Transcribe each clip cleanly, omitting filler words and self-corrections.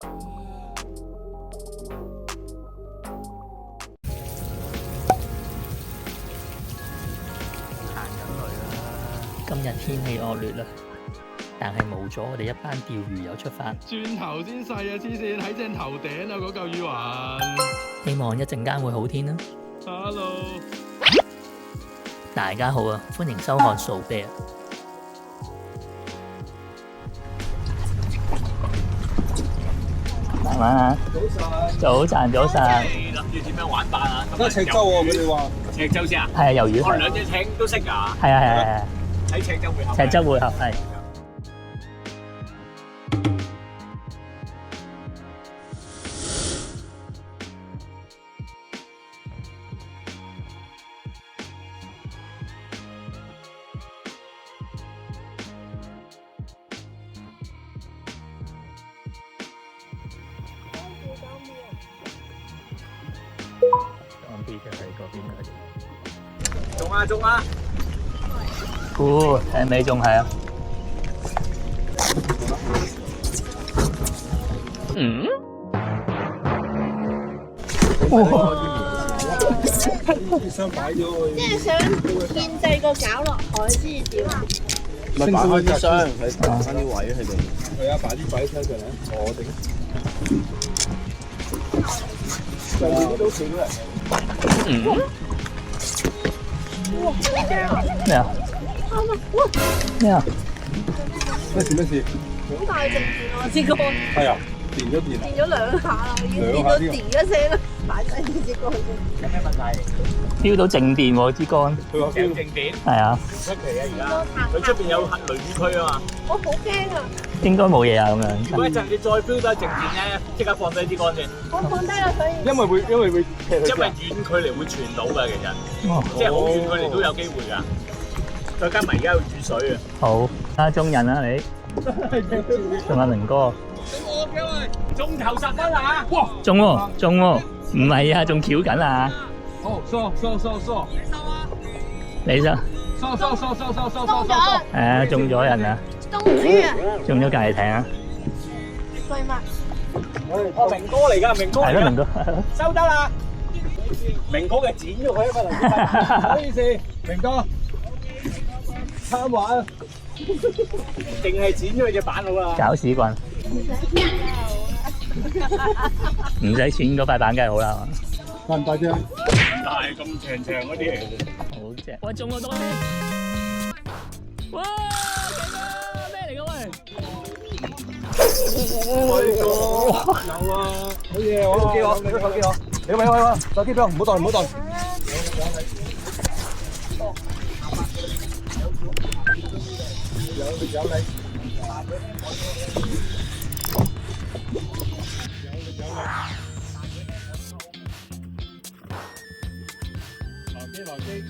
今日天氣惡劣啦，但係冇咗我哋一班釣魚友出發。轉頭先細啊，黐線喺正頭頂啊！嗰嚿魚環。希望一陣間會好天啦。Hello，大家好啊，歡迎收看掃啤。慢慢啊！早晨，早晨。諗住點樣玩法啊？而家赤洲喎，佢哋話赤洲先啊？係啊，魷魚。我兩隻艇都識㗎。係啊。喺赤洲會合。赤洲會合係。岸邊就喺嗰邊嗰啲。中啊中啊！睇尾仲係啊。嗯？想擺咗佢，即係想建制個餃落海先至釣。咪擺開啲箱，係擺翻啲位喺度。係啊，擺啲位喺上嚟，我哋。上面都少人。嗯？哇！好驚啊！咩啊？啱啊！哇！咩啊？咩事？好大隻電啊！支竿係啊，電咗電。電咗兩下啦，已經電到電一聲啦，擺低支竿先。有咩問題？飆到靜電喎支竿。佢話有靜電。係啊。唔出奇啊！而家佢出邊有雷雨區啊嘛。我好驚啊！應該冇嘢啊咁樣。如果一陣你再飆得靜電咧，即刻放低支竿先。我放低啦，所以。因為會因為遠距離會傳到㗎，其實，即係好遠距離都有機會㗎。再加埋而家有雨水啊！好，啊中人啊你，仲有明哥，中頭10分啊！哇！中喎，唔係啊，仲翹緊啊！哦，疏，你啫，中咗，中咗人啊，中豬啊！中咗隔離艇啊，對乜？我明哥嚟㗎，明哥嚟㗎，係咯明哥，收得啦！明哥嘅剪咗佢啊嘛，唔好意思，明哥，貪玩，定係剪咗佢隻板好啦。搞屎棍，唔使錢嗰塊板梗係好啦，大唔大啫？大咁長嗰啲嚟。好正，喂中咗多啲，哇勁啊！咩嚟㗎喂？有啊，好嘢，我手機我，你喂，手機俾我，唔好袋。有你。來機。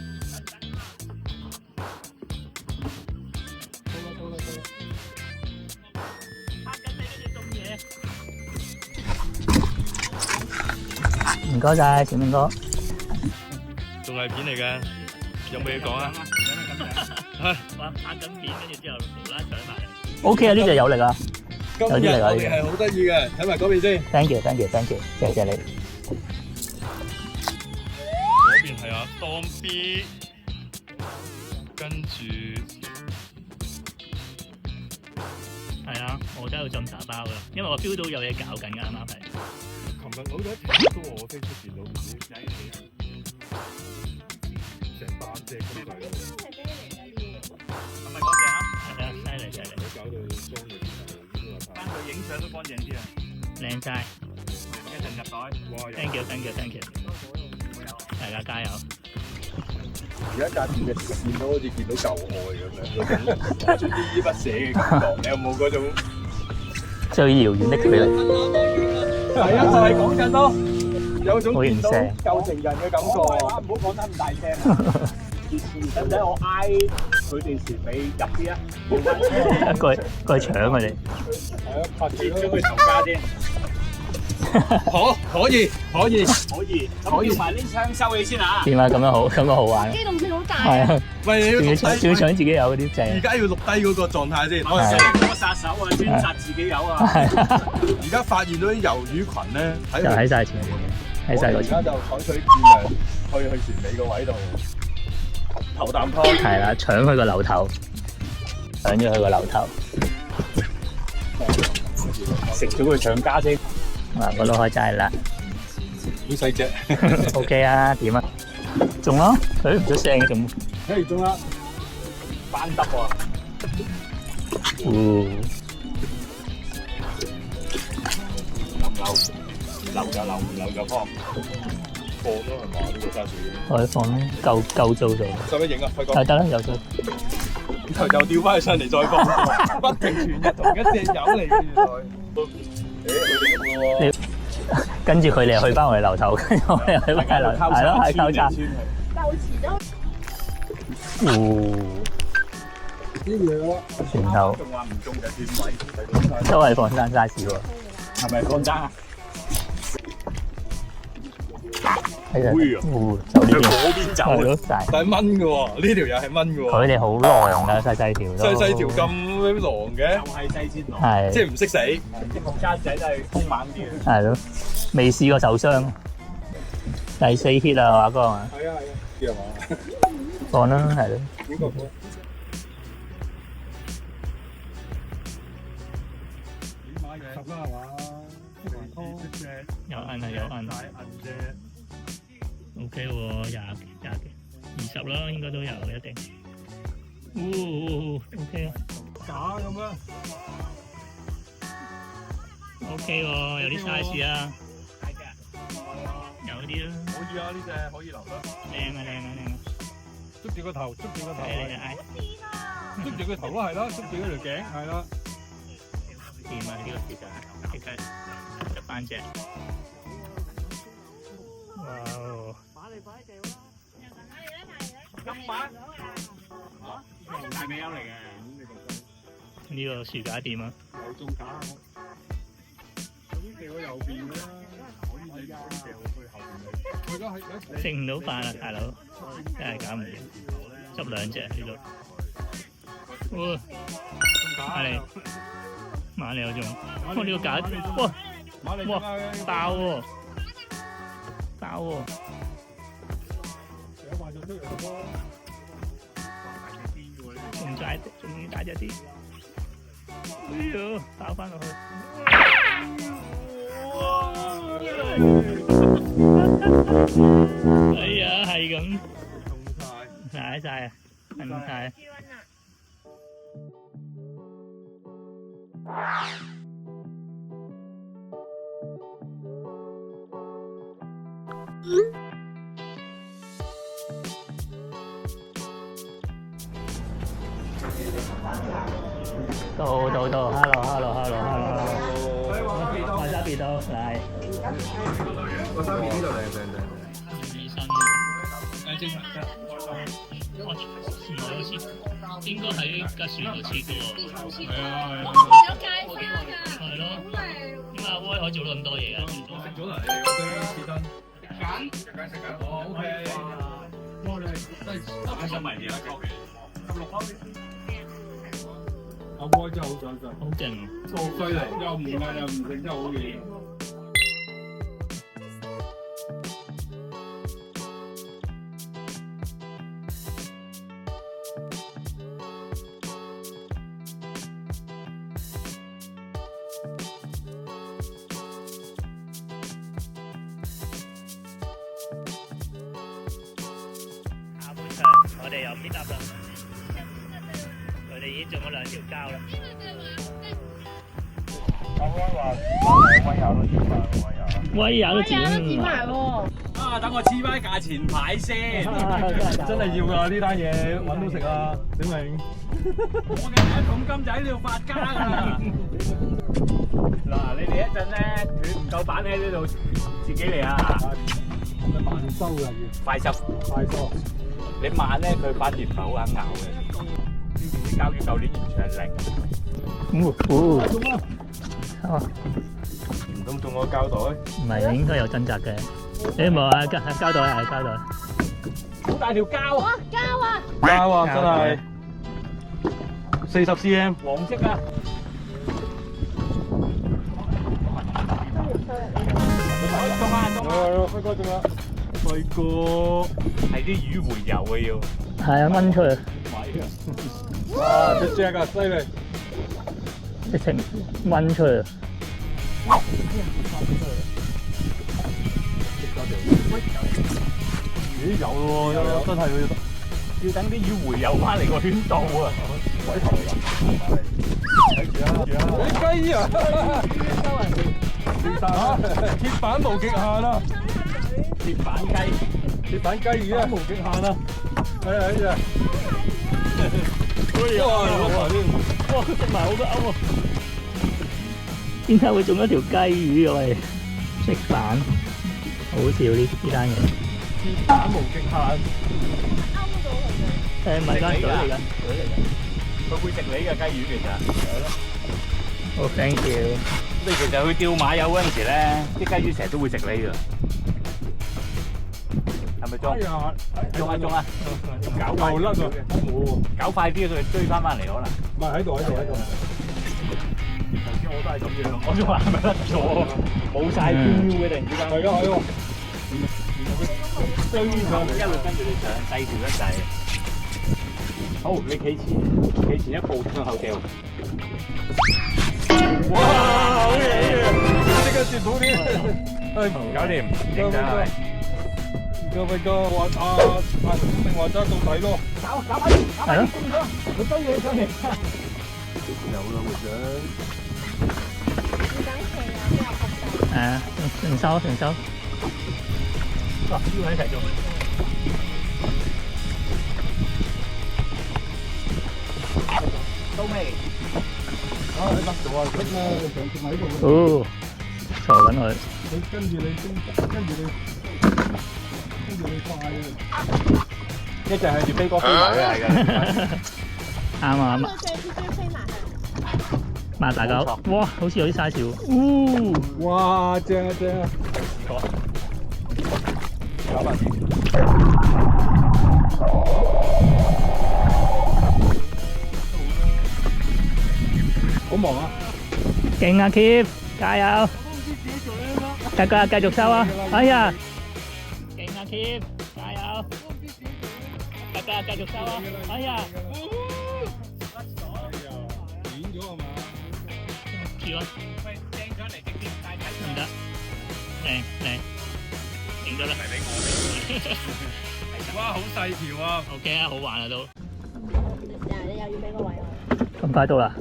唔該晒，小明哥。仲係片嚟嘅，有冇嘢講啊？我拍緊片，跟住之後無啦上埋嚟。O K 啊，呢隻有力啊，有啲力啊呢隻。係好得意嘅，睇埋嗰邊先。Thank you，謝謝你。嗰邊係阿當 B， 跟住係啊，我都有浸茶包噶，因為我 feel 到有嘢搞緊㗎，啱啱係。琴日好多條都我飛出電腦唔知仔成班隻咁大。係咪乾淨啊？係啊，犀利。你搞到裝嘅翻去影相都乾淨啲啊！靚晒。一陣入袋。哇！ Thank you。大家加油。而家架電嘅線都好似見到舊愛咁樣，嗰種依依不捨嘅感覺。你有冇嗰種最遙遠的距離？係啊，就係講緊咯，有種好見到聲舊情人嘅感覺。唔好講得咁大聲。使唔使我挨佢哋船尾入啲啊？過去搶佢哋。係啊，拍住剪咗佢頭家先。可以。咁要埋啲槍收起先嚇。點啊？咁樣好玩。機動性好大。係啊，喂，你要仲要搶自己有嗰啲正。而家要錄低嗰個狀態先。我係我殺手啊，專殺自己友啊。而家發現到啲魷魚群咧，就喺晒前面，喺晒嗰而家前。就採取戰略，去船尾個位度頭啖湯。係啦，搶佢個樓頭，搶咗佢個樓頭。食咗佢搶家先。啊，我都開齋啦。好細隻。OK 啊，點啊？中咯，佢唔出聲嘅中。嘿，中啦！班得喎。流就流，唔流就放。放咯係嘛？呢個沙士。可以放啦，夠做到。使唔使影啊？輝哥。係得啦，有做。然後又調翻去上嚟再放，不停全日同一隻友嚟嘅原來。你跟住佢哋去翻我哋樓頭，跟住我哋去翻樓頭，係咯，係交叉。鬥詞都。船頭仲話唔中就轉位，都係放生沙士喎。係咪放生啊？係啊，會啊就呢邊。嗰邊走啊係咯，晒。但係蚊嘅喎，呢條又係蚊嘅喎。佢哋好狼㗎，細細條都。細條咁狼嘅，就係細先狼。係。即係唔識死。啲木渣仔都係兇猛啲嘅。係咯，未試過受傷。第4 hit 啊，華哥啊。係啊，知係嘛？放啦，係咯。呢個放。10啦係嘛？有銀啊，有銀。OK 喎，20咯，應該都有一定。OK 啊。假咁啊！OK 喎，有啲 size 啊。有啲啦。可以啊，呢隻可以留得。靚啊！捉住個頭，睇你嗌。捉住個頭咯，係啦，捉住嗰條頸，係啦。掂啊！呢個時間即刻入翻隻。哇！金板係咪優嚟嘅？呢個樹架掂啊！有中架，我已經掉喺右邊啦，可以掉去後邊。我而家喺食唔到飯啊，大佬，真係搞唔掂，執2隻呢度。哇！馬里有中，哇！呢個架，哇！爆喎！仲要大隻啲，哎呀，爆翻落去！哎呀，係咁，曬晒啊，噴晒。到 ，hello， 華沙別到，嚟。個沙面呢度靚。醫生，正常啫。我先，應該喺架船度切嘅喎。係啊。有芥花㗎。係咯。點解阿威可以做到咁多嘢啊？食咗嚟嗰啲刺身。食緊。哦 ，OK。我哋都係打上埋嘢啦，16包。阿威真係好上進，好勁，好犀利，又唔嗌又唔食，真係好嘢。下半場我哋又pick up啦。佢哋已經中咗2條膠啦。阿威話：威也都剪埋喎。啊，等我黐翻價錢牌先。真係要㗎呢單嘢，揾到食啊，小明。我嘅第1桶金仔你要發家㗎啦。嗱，你哋一陣咧斷唔夠板喺呢度，自己嚟啊。慢收㗎要。快收。你慢咧，佢把碟頭好肯咬嘅。之前啲膠魚舊年完全係零。中啊！唔到咁仲有膠袋，唔係應該有掙扎嘅。誒冇啊，膠袋係膠袋。好大條膠啊！膠啊，真係40 cm，黃色啊！輝哥仲有，輝哥係啲魚回游嘅要。係啊，掹出去，哇！隻隻啊，犀利！直情掹出去。咦有喎，有真係要等啲魚回游翻嚟個圈度啊！鬼頭嚟㗎！睇住啊！雞啊！鐵板無極限啊！鐵板雞魚啊！無極限啊！係啊係啊！哇！佢食埋好多鈎喎。點解會中咗條雞魚嘅喂？食飯，好笑呢單嘢。鐵板無極限。誒唔係間水嚟㗎，佢會食你嘅雞魚其實。係咯。好 thank you。你其實去釣馬友嗰陣時咧，啲雞魚成日都會食你㗎。係咪裝？中啊！搞快甩啊！搞快啲，佢追翻翻嚟可能。唔係喺度。頭先我都係咁樣，我仲話係咪甩咗？冇晒標嘅突然之間。係啊！追上一路跟住你上，細條一滯。好，你企前一步向後掉。哇！好嘢！即刻接到啲，搞掂，認真係。輝哥話定話揸到底咯。搞係咯。佢堆嘢上嚟。有啦，會長。係啊，成收。嗱，要喺一齊做。到未？啊！你得咗啊！得啦，上次喺度。哦，坐緊佢。佢跟住你快啊！一隻向住飛哥飛埋嘅係㗎。啱啊！擘大狗，哇！好似有啲 size 喎。哇！正啊！搞埋先。好忙啊！勁啊 Keep， 加油！繼續收啊！哎呀！勁啊 Keep， 加油！繼續收啊！哎呀！剪咗啊嘛？跳啊！喂，掟咗嚟直接帶睇唔得，靚，影咗啦。哇，好細條啊 OK 啊，好玩啊都。你又要俾個位我。咁快到啦？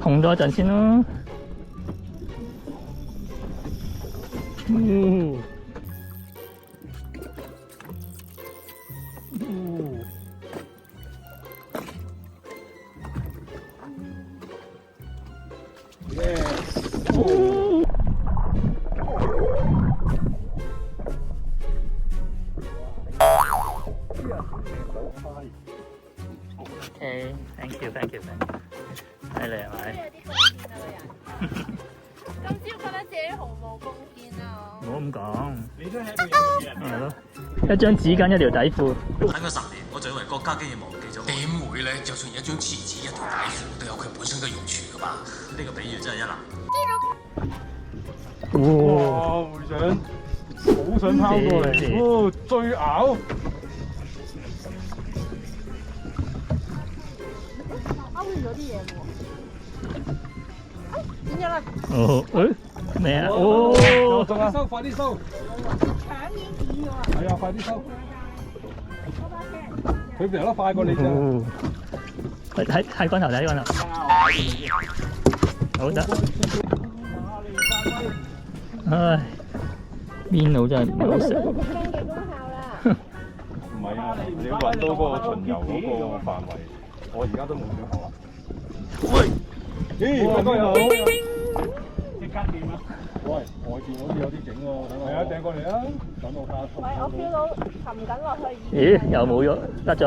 紅多一陣先咯。OK， thank you， 犀利係咪？今朝覺得自己毫無貢獻啊！唔好咁講，你都喺度有人係咯，一張紙巾一條底褲。喺嗰10年，我就以為國家竟然忘記咗。點會咧？就算一張廁紙、一條底褲，都有佢本身嘅用處噶嘛。呢個比喻真係一流。哇！會長好想拋過嚟，追咬。勾咗啲嘢喎。點咗啦？哦，咩啊？哦，仲係收，快啲收！搶已經剪咗啊！係啊，快啲收！佢游得快過你啫。睇光頭，睇光頭。好得。唉，邊度真係唔好食。驚嘅功效啦！唔係啊，你要揾到嗰個巡遊嗰個範圍，我而家都冇想學啦。喂，咦，輝哥好，即刻掂啊！喂，外邊好似有啲整喎，等我。係啊，掟過嚟啊！等我下。喂，我 feel 到沉緊落去。咦？又冇咗，甩咗。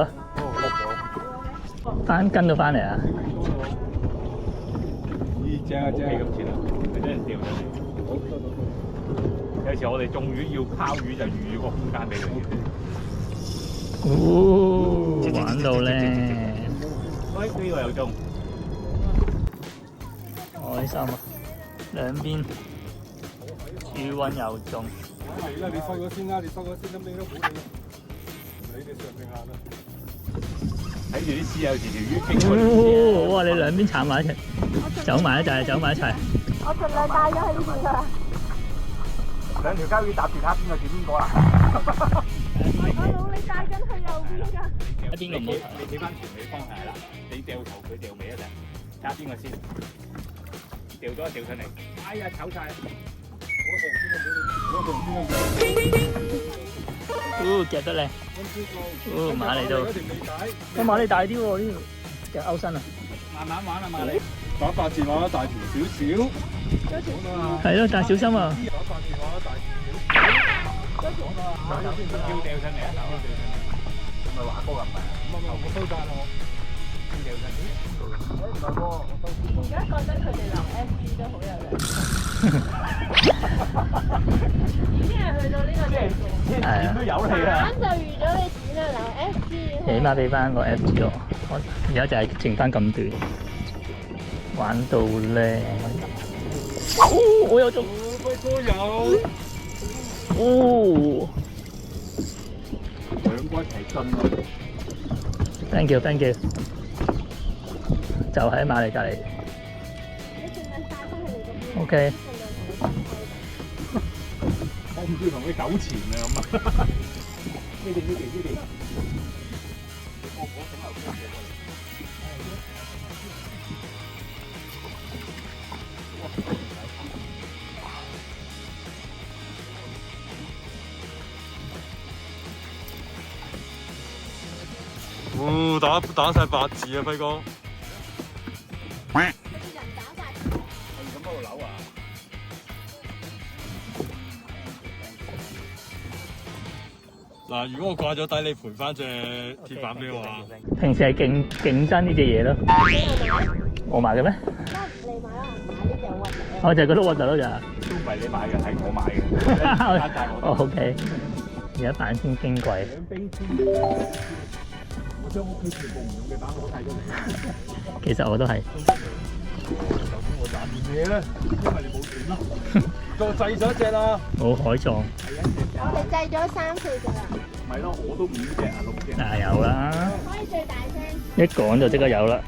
甩咗。跟到翻嚟啊！咦，正啊正啊！咁前啊，佢真係掉咗嚟。時我哋種魚要拋魚就預個空間俾佢。玩到咧，喂，呢個有中，開心啊！兩邊主溫又中。係啦，你收咗先啦，你收咗先，咁你都好你。你哋上定下啦。睇住啲絲有時條魚經過。哇！你兩邊撐埋一齊，走埋一齊，走埋一齊。我盡量帶咗喺呢邊㗎啦。兩條膠魚搭住睇下邊個轉邊個啦。我努力帶緊去右邊㗎。喺邊個唔好？你企翻船尾方係啦，你掉頭佢掉尾一陣，睇下邊個先。掉咗掉上嚟，哎呀炒晒！夾得靚。馬嚟到。個馬脷大啲喎，呢條夾勾身啊！慢慢玩啊，馬脷。打8字馬大條少少。係咯，但係小心啊！打8字馬大條少少。要掉上嚟啊！唔係滑高啊？唔係。我收晒啦我。掉上嚟。唔係喎，而家覺得佢哋留 FG 都好有良心。已經係去到呢個地步。點都有你啦。玩就預咗你錢啦，留 FG。起碼俾翻個 FG 我，而家就係剩翻咁短，玩到咧。我有中。都有。兩個一齊進啊 ！Thank you，Thank you。就喺馬嚟隔離。OK。我唔知同你糾纏啊咁啊！呢邊。打晒8字啊，輝哥！咁嗰度扭啊！嗱，如果我掛咗底，你賠翻隻鐵板俾我啊！平時係競爭呢隻嘢咯。我買嘅咩？你買啦，買呢隻核突。我就係覺得核突咯就。都唔係你買嘅，係我買嘅。OK。而家版先矜貴。我將屋企全部唔用嘅板我都睇出嚟。其實我都係。我賺嘢咧，因為你冇錢咯。再製咗一隻啦。冇海葬。我哋製咗3、4隻啦。咪咯，我都5隻啊6隻。啊有啦。可以最大聲。一講就即刻有啦。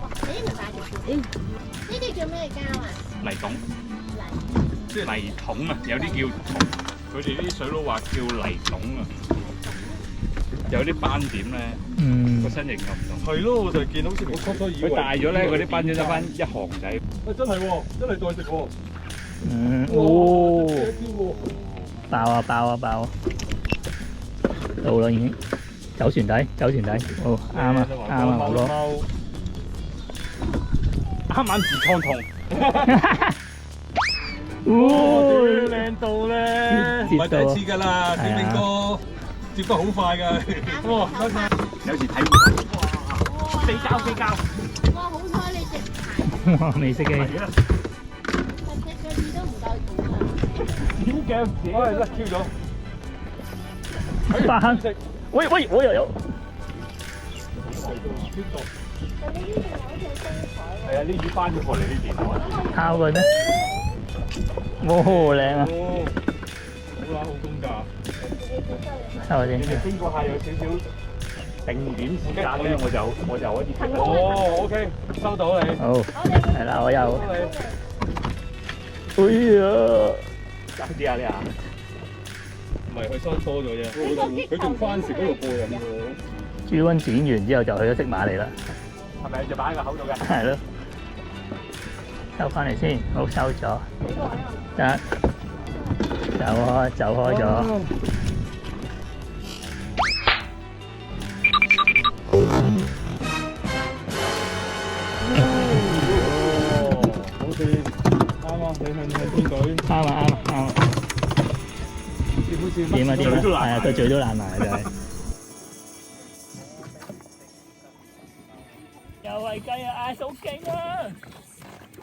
哇！呢條大條啲。呢啲叫咩膠啊？泥桶。即係泥桶啊！有啲叫桶，佢哋啲水佬話叫泥桶啊。有啲斑點咧，個身形又唔同。係咯，我就見好似我初初以為佢大咗咧，嗰啲斑點得翻一行仔。喂，真係喎，真係再食喎。爆啊！到啦已經，走船底，好啱啊，好咯。啱啱自創痛。靚到咧，唔係第一次㗎啦，點明哥接得好快㗎。哇，有時睇唔到。飛膠。哇！好彩你隻牌。哇！未識嘅。隻腳趾都唔夠短啊！點嘅？我係甩 Q 咗。翻食。喂，我又有。係啊，啲魚翻咗過嚟呢邊啊。烤佢咩？哇，好靚啊！好啦，好公價。收下先。你哋經過下有少少定點時間咧，我就可以。哦 ，OK， 收到你。好，係啦，我有。哎呀，爭啲啊你啊！唔係佢收多咗啫，佢仲番薯嗰度過癮喎。豬瘟剪完之後就去咗識馬嚟啦。係咪就擺喺個口度嘅？係咯。收翻嚟先，好收咗。得，走開咗。好似啱啊！你向邊隊？啱啊！點啊！係啊，個嘴都爛埋真係。喂雞啊！Ice 好勁啊！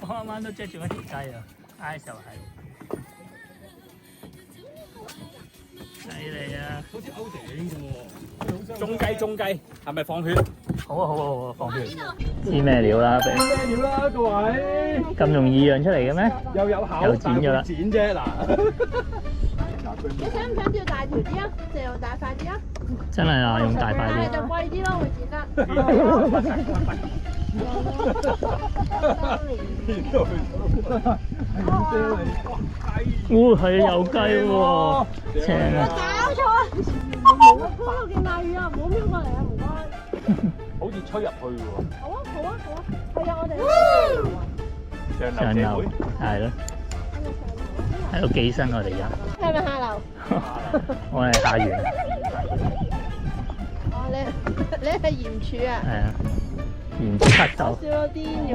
我啱啱都追住一條雞啊！Ice 就係犀利啊！好似歐姐嘅喎。中雞，係咪放血？好啊好啊好啊，放血！知咩料啦？咩料啦，各位？咁容易釀出嚟嘅咩？又有口，又剪咗啦剪啫嗱。你想唔想要大條啲啊？定用大塊啲啊？真係啊，用大塊但係啲。就貴啲咯，會剪得。係有雞喎，正啊！搞錯，冇啊！嗰度見大魚啊，唔好瞄過嚟啊，唔該。好似吹入去喎。好啊，係啊，我哋。上流係咯，喺度寄生我哋而家。係咪下流？我係下元。哦，你係鹽柱啊？係啊，鹽之咳嗽。笑到癲咗，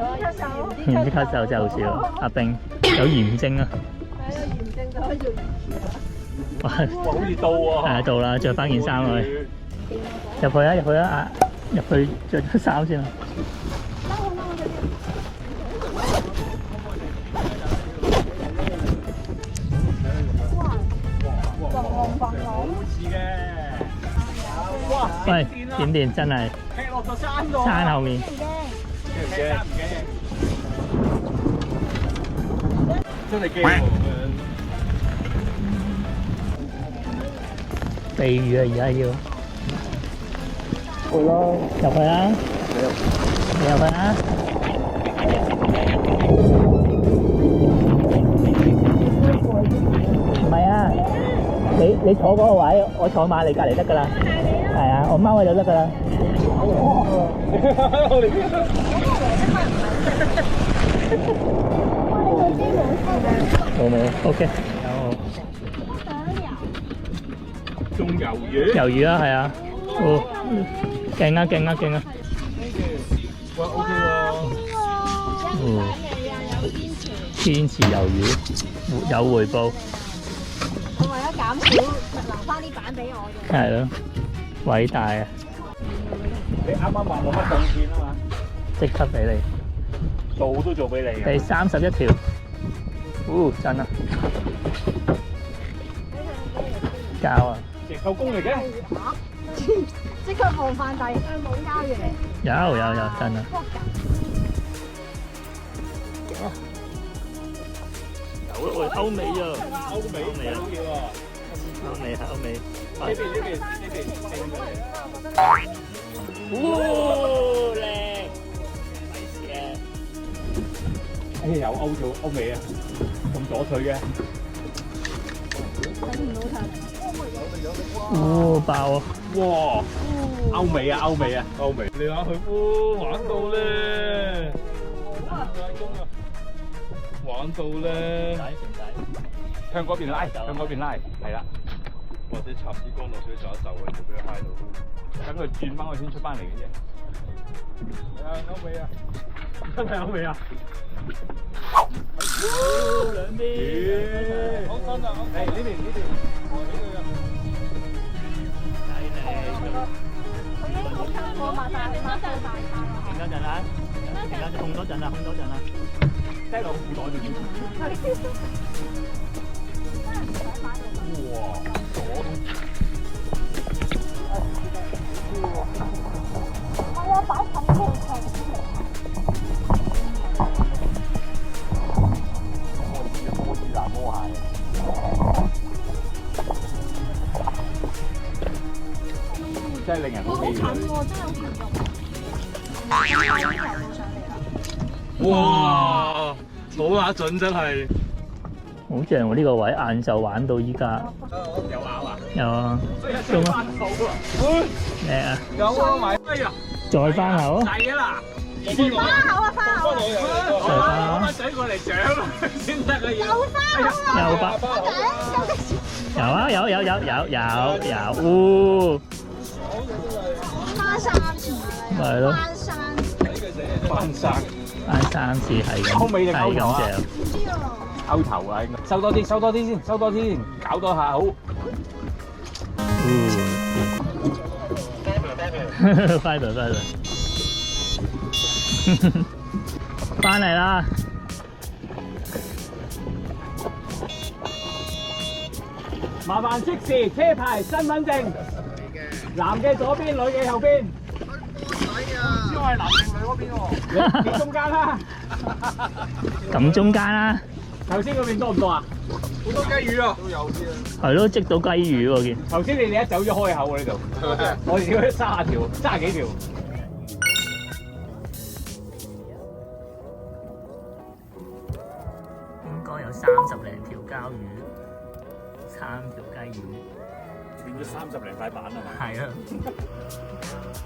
鹽之咳嗽真係好笑。阿冰有鹽症啊！係啊，鹽症就可以做鹽柱啊！哇，好似到喎。係啊，到啦，着翻件衫去。入去啊！入去着咗衫先啊！喂，點真係踢落個山度。山後面。驚唔驚？真係驚喎！避雨啊！而家要。去咯，入去啦！你入去啦！唔係啊，你坐嗰個位，我坐馬你隔離得㗎啦。係啊，我踎喺度得㗎啦。冇 ，OK。仲魷魚？魷魚啊，係啊。哦，勁啊！喂 ，OK 喎。哦，堅持魷魚，有回報。我為咗減少，留翻啲板俾我啫。係咯，偉大啊！你啱啱話冇乜貢獻啊嘛，即刻俾你，做都做俾你嘅。第31條，真啊！膠啊！石頭公嚟嘅。即刻放飯底，冇膠嘅。有，真啊！喂，歐美啊！歐美啊！歐美。呢邊。靚！哎，有歐美啊，咁左腿嘅。爆啊！哇！歐美啊！你睇佢，玩到咧！玩到咧！向嗰邊拉，係啦。或者插支光落水就一就佢，冇俾佢揩到。等佢轉翻個圈出翻嚟嘅啫。係啊，歐美啊！真係歐美啊！兩邊。好新啊！誒呢邊。我抹晒，停多陣啦，控多陣啦。低落褲袋度。哇！我要擺粉紅糖。摸魚難摸鞋。真係令人好氣餒。真係好近肉。哇！好打準真係。好正喎！呢個位晏晝玩到依家。有咬啊！有啊。仲翻口啊！靚啊！有啊，買哎呀！再翻口。大嘅啦！花口啊，花口！攞把水過嚟獎先得嘅嘢。有花口。有。翻3次。係咯。翻生。翻3次係咁。歐美定歐頭啊？唔知啊。勾頭啊！應該收多啲先，搞多下好。快樂。翻嚟啦！麻煩即時車牌、身份證，男嘅左邊，女嘅後邊。唔知我係男定女嗰邊喎？你中間啦。咁中間啦。頭先嗰邊多唔多啊？好多雞魚啊！都有啲啊。係咯，積到雞魚喎見。頭先你哋一走咗開口喎呢度，我哋要30幾條。應該有30零條膠魚，3條雞魚，變咗30零塊板啊嘛。係啊。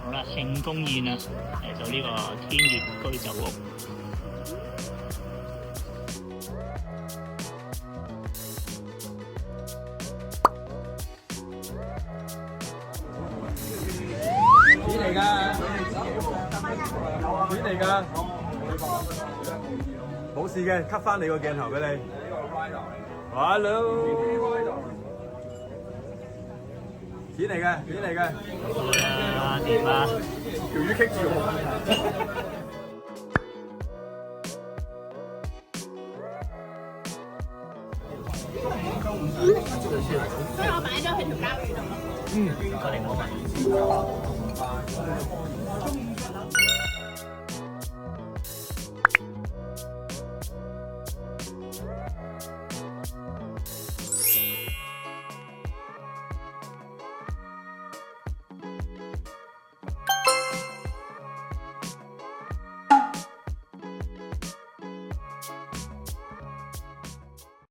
好啦，慶功宴啊，嚟到呢個天悅居酒屋。片嚟㗎，片嚟㗎，冇事嘅，cut 翻你個鏡頭俾你。Hello， 片嚟嘅，片嚟嘅。啊，掂啊！條魚棘住我。所以我擺咗喺條膠魚度。過嚟我問。